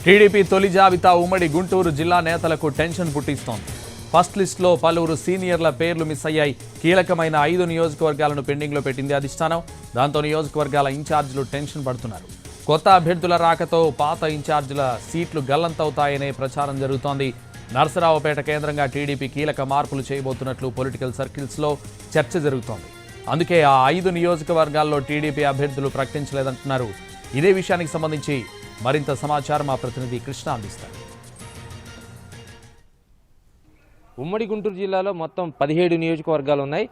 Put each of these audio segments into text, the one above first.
TDP తొలి జాబితా ఉమ్మడి గుంటూరు జిల్లా నేతలకు టెన్షన్ పుట్టిస్తోంది. ఫస్ట్ లిస్టులో పలువురు సీనియర్ల పేర్లు మిస్ అయ్యాయి. కీలకమైన 5 నియోజకవర్గాలను పెండింగ్లో పెట్టింది అధిష్టానం. దాంతో నియోజకవర్గాల ఇన్ఛార్జీలు టెన్షన్ పడుతున్నారు. కొత్త అభ్యర్థుల రాకతో పాత ఇన్ఛార్జీల సీట్లు గల్లంతవుతాయనే ప్రచారం జరుగుతోంది. నరసరావుపేట కేంద్రంగా టీడీపీ కీలక మార్పులు చేయబోతున్నట్లు పొలిటికల్ సర్కిల్స్లో చర్చ జరుగుతోంది. అందుకే ఆ 5 నియోజకవర్గాల్లో టీడీపీ అభ్యర్థులు ప్రకటించలేదంటున్నారు. ఇదే విషయానికి సంబంధించి మరింత సమాచారం మా ప్రతినిధి కృష్ణ అందిస్తారు. ఉమ్మడి గుంటూరు జిల్లాలో మొత్తం 17 నియోజకవర్గాలు ఉన్నాయి.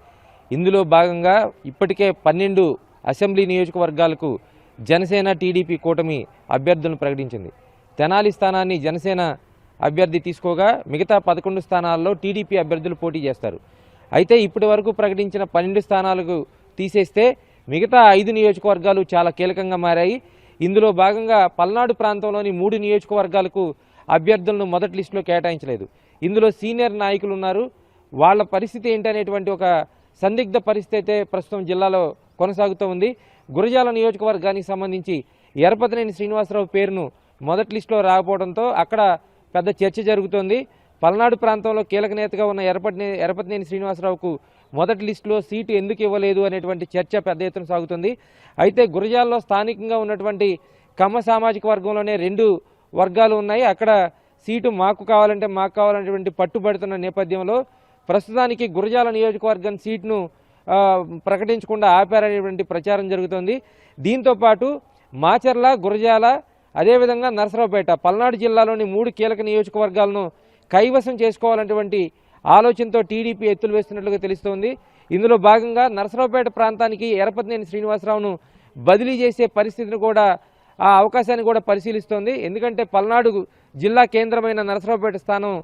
ఇందులో భాగంగా ఇప్పటికే 12 అసెంబ్లీ నియోజకవర్గాలకు జనసేన టీడీపీ కూటమి అభ్యర్థులను ప్రకటించింది. తెనాలి స్థానాన్ని జనసేన అభ్యర్థి తీసుకోగా మిగతా 11 స్థానాల్లో టీడీపీ అభ్యర్థులు పోటీ చేస్తారు. అయితే ఇప్పటి వరకు ప్రకటించిన 12 స్థానాలకు తీసేస్తే మిగతా 5 నియోజకవర్గాలు చాలా కీలకంగా మారాయి. ఇందులో భాగంగా పల్నాడు ప్రాంతంలోని 3 నియోజకవర్గాలకు అభ్యర్థులను మొదటి లిస్టులో కేటాయించలేదు. ఇందులో సీనియర్ నాయకులు ఉన్నారు. వాళ్ళ పరిస్థితి ఏంటనేటువంటి ఒక సందిగ్ధ పరిస్థితి అయితే ప్రస్తుతం జిల్లాలో కొనసాగుతూ ఉంది. గురజాల నియోజకవర్గానికి సంబంధించి ఎరపతినేని శ్రీనివాసరావు పేరును మొదటి లిస్టులో రాకపోవడంతో అక్కడ పెద్ద చర్చ జరుగుతోంది. పల్నాడు ప్రాంతంలో కీలక నేతగా ఉన్న ఎరపతినేని శ్రీనివాసరావుకు మొదటి లిస్టులో సీటు ఎందుకు ఇవ్వలేదు అనేటువంటి చర్చ పెద్ద ఎత్తున సాగుతుంది. అయితే గురజాలలో స్థానికంగా ఉన్నటువంటి కమ్మ సామాజిక వర్గంలోనే 2 వర్గాలు ఉన్నాయి. అక్కడ సీటు మాకు కావాలనేటువంటి పట్టుబడుతున్న నేపథ్యంలో ప్రస్తుతానికి గురజాల నియోజకవర్గం సీటును ప్రకటించకుండా ఆపారనేటువంటి ప్రచారం జరుగుతోంది. దీంతోపాటు మాచర్ల, గురజాల, అదేవిధంగా నరసరావుపేట పల్నాడు జిల్లాలోని 3 కీలక నియోజకవర్గాలను కైవసం చేసుకోవాలనేటువంటి ఆలోచనతో టీడీపీ ఎత్తులు వేస్తున్నట్లుగా తెలుస్తోంది. ఇందులో భాగంగా నరసరావుపేట ప్రాంతానికి ఎరపతినేని శ్రీనివాసరావును బదిలీ చేసే పరిస్థితిని కూడా ఆ అవకాశాన్ని కూడా పరిశీలిస్తోంది. ఎందుకంటే పల్నాడు జిల్లా కేంద్రమైన నరసరావుపేట స్థానం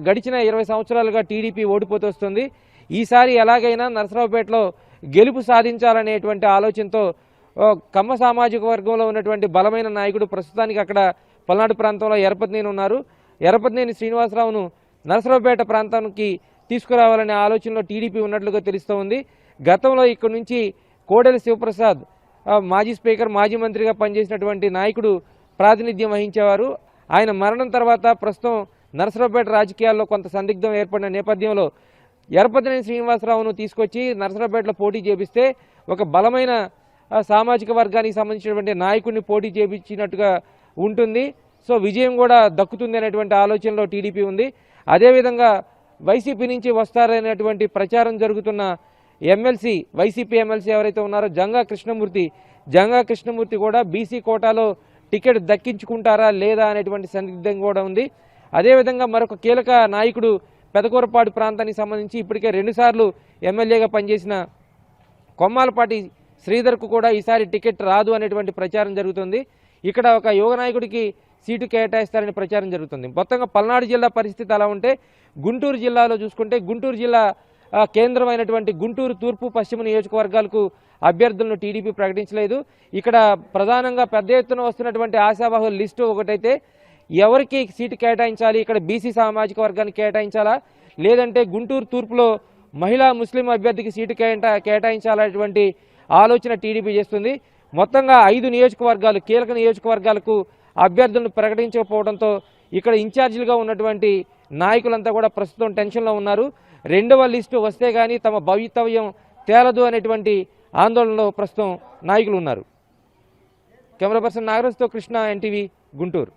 గడిచిన 20 సంవత్సరాలుగా టీడీపీ ఓడిపోతూ వస్తుంది. ఈసారి ఎలాగైనా నరసరావుపేటలో గెలుపు సాధించాలనేటువంటి ఆలోచనతో కమ్మ సామాజిక వర్గంలో ఉన్నటువంటి బలమైన నాయకుడు ప్రస్తుతానికి అక్కడ పల్నాడు ప్రాంతంలో ఎరపతినేని ఉన్నారు. ఎరపతినేని శ్రీనివాసరావును నరసరావుపేట ప్రాంతానికి తీసుకురావాలనే ఆలోచనలో టీడీపీ ఉన్నట్లుగా తెలుస్తోంది. గతంలో ఇక్కడి నుంచి కోడెల శివప్రసాద్ మాజీ స్పీకర్, మాజీ మంత్రిగా పనిచేసినటువంటి నాయకుడు ప్రాతినిధ్యం వహించేవారు. ఆయన మరణం తర్వాత ప్రస్తుతం నరసరావుపేట రాజకీయాల్లో కొంత సందిగ్ధం ఏర్పడిన నేపథ్యంలో ఎరపతినేని శ్రీనివాసరావును తీసుకొచ్చి నరసరావుపేటలో పోటీ చేపిస్తే ఒక బలమైన సామాజిక వర్గానికి సంబంధించినటువంటి నాయకుడిని పోటీ చేపించినట్టుగా ఉంటుంది. సో విజయం కూడా దక్కుతుంది అనేటువంటి ఆలోచనలో టీడీపీ ఉంది. అదేవిధంగా వైసీపీ నుంచి వస్తారనేటువంటి ప్రచారం జరుగుతున్న ఎమ్మెల్సీ, వైసీపీ ఎమ్మెల్సీ ఎవరైతే ఉన్నారో జంగా కృష్ణమూర్తి కూడా బీసీ కోటాలో టికెట్ దక్కించుకుంటారా లేదా అనేటువంటి సందిగ్ధం కూడా ఉంది. అదేవిధంగా మరొక కీలక నాయకుడు పెదకూరపాడు ప్రాంతానికి సంబంధించి ఇప్పటికే 2 సార్లు ఎమ్మెల్యేగా పనిచేసిన కొమ్మాలపాటి శ్రీధర్కు కూడా ఈసారి టికెట్ రాదు అనేటువంటి ప్రచారం జరుగుతుంది. ఇక్కడ ఒక యువ నాయకుడికి సీటు కేటాయిస్తారని ప్రచారం జరుగుతుంది. మొత్తంగా పల్నాడు జిల్లా పరిస్థితి అలా ఉంటే గుంటూరు జిల్లాలో చూసుకుంటే గుంటూరు జిల్లా కేంద్రమైనటువంటి గుంటూరు తూర్పు, పశ్చిమ నియోజకవర్గాలకు అభ్యర్థులను టీడీపీ ప్రకటించలేదు. ఇక్కడ ప్రధానంగా పెద్ద ఎత్తున వస్తున్నటువంటి ఆశావాహుల లిస్టు ఒకటైతే ఎవరికి సీటు కేటాయించాలి, ఇక్కడ బీసీ సామాజిక వర్గానికి కేటాయించాలా లేదంటే గుంటూరు తూర్పులో మహిళా ముస్లిం అభ్యర్థికి సీటు కేటాయించాలనేటువంటి ఆలోచన టీడీపీ చేస్తుంది. మొత్తంగా 5 నియోజకవర్గాలు, కీలక నియోజకవర్గాలకు అభ్యర్థులను ప్రకటించకపోవడంతో ఇక్కడ ఇన్ఛార్జీలుగా ఉన్నటువంటి నాయకులంతా కూడా ప్రస్తుతం టెన్షన్లో ఉన్నారు. 2వ లిస్టు వస్తే కానీ తమ భవితవ్యం తేలదు అనేటువంటి ఆందోళనలో ప్రస్తుతం నాయకులు ఉన్నారు. కెమెరా పర్సన్ నాగరాజ్తో కృష్ణ, ఎన్టీవీ, గుంటూరు.